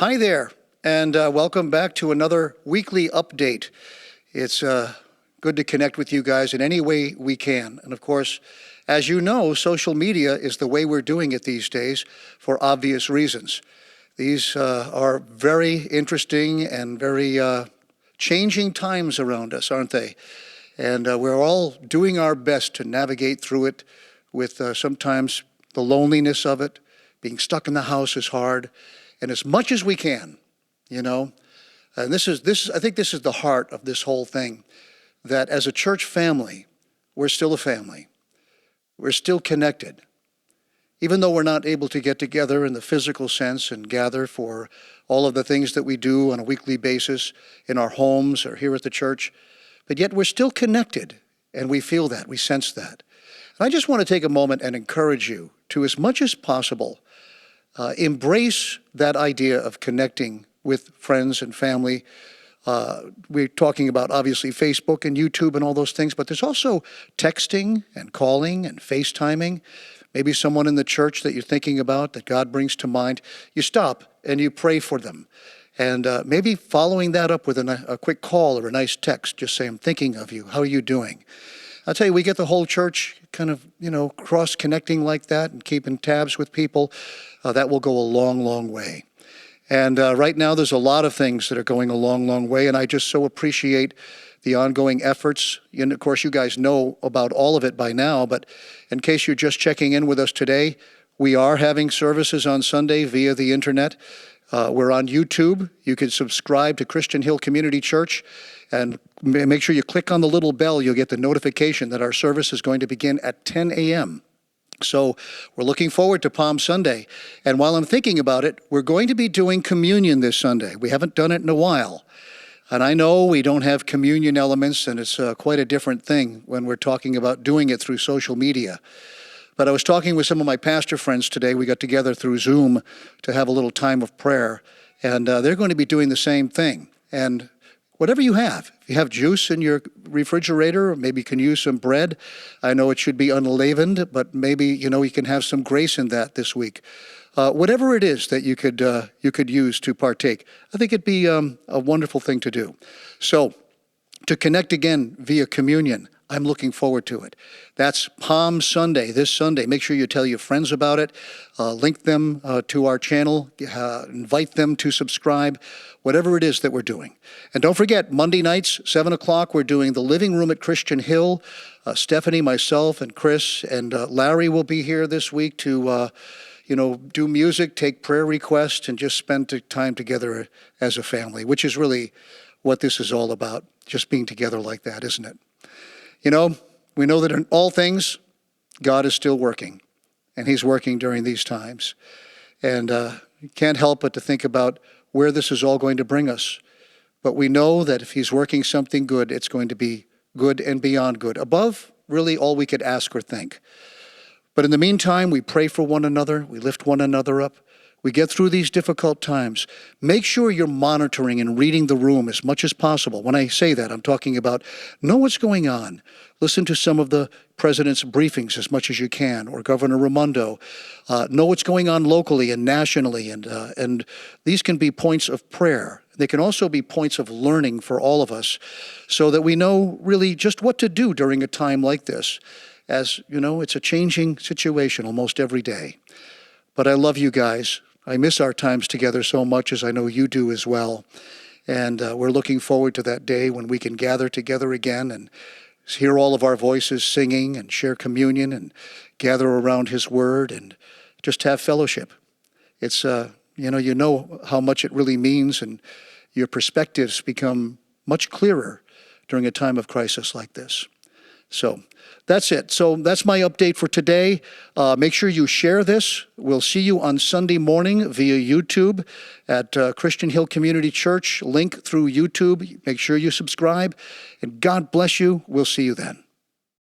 Hi there, and welcome back to another weekly update. It's good to connect with you guys in any way we can. And of course, as you know, social media is the way we're doing it these days for obvious reasons. These are very interesting and very changing times around us, aren't they? And we're all doing our best to navigate through it with sometimes the loneliness of it. Being stuck in the house is hard. And as much as we can, and I think this is the heart of this whole thing, that as a church family, we're still a family. We're still connected. Even though we're not able to get together in the physical sense and gather for all of the things that we do on a weekly basis in our homes or here at the church, but yet we're still connected, and we feel that, we sense that. And I just want to take a moment and encourage you to, as much as possible, embrace that idea of connecting with friends and family. We're talking about, obviously, Facebook and YouTube and all those things, but there's also texting and calling and FaceTiming. Maybe someone in the church that you're thinking about that God brings to mind. You stop and you pray for them. And maybe following that up with a quick call or a nice text, just say, I'm thinking of you. How are you doing? I'll tell you, we get the whole church kind of, cross-connecting like that and keeping tabs with people. That will go a long, long way. And right now, there's a lot of things that are going a long, long way, and I just so appreciate the ongoing efforts. And of course, you guys know about all of it by now, but in case you're just checking in with us today, we are having services on Sunday via the internet. We're on YouTube. You can subscribe to Christian Hill Community Church and make sure you click on the little bell. You'll get the notification that our service is going to begin at 10 a.m. So we're looking forward to Palm Sunday. And while I'm thinking about it, we're going to be doing communion this Sunday. We haven't done it in a while. And I know we don't have communion elements, and it's quite a different thing when we're talking about doing it through social media. But I was talking with some of my pastor friends today. We got together through Zoom to have a little time of prayer, and they're going to be doing the same thing. And whatever you have, if you have juice in your refrigerator, maybe you can use some bread. I know it should be unleavened, but maybe, you can have some grace in that this week. Whatever it is that you could use to partake, I think it'd be a wonderful thing to do. So to connect again via communion, I'm looking forward to it. That's Palm Sunday, this Sunday. Make sure you tell your friends about it. Link them to our channel. Invite them to subscribe, whatever it is that we're doing. And don't forget, Monday nights, 7 o'clock, we're doing the Living Room at Christian Hill. Stephanie, myself, and Chris, and Larry will be here this week to do music, take prayer requests, and just spend time together as a family, which is really what this is all about, just being together like that, isn't it? We know that in all things, God is still working, and he's working during these times. And you can't help but to think about where this is all going to bring us. But we know that if he's working something good, it's going to be good and beyond good, above really all we could ask or think. But in the meantime, we pray for one another, we lift one another up. We get through these difficult times. Make sure you're monitoring and reading the room as much as possible. When I say that, I'm talking about know what's going on. Listen to some of the president's briefings as much as you can, or Governor Raimondo. Know what's going on locally and nationally, and these can be points of prayer. They can also be points of learning for all of us, so that we know really just what to do during a time like this. As it's a changing situation almost every day. But I love you guys. I miss our times together so much, as I know you do as well. And we're looking forward to that day when we can gather together again and hear all of our voices singing and share communion and gather around his word and just have fellowship. It's, you know how much it really means, and your perspectives become much clearer during a time of crisis like this. So that's it. So that's my update for today. Make sure you share this. We'll see you on Sunday morning via YouTube at Christian Hill Community Church. Link through YouTube. Make sure you subscribe. And God bless you. We'll see you then.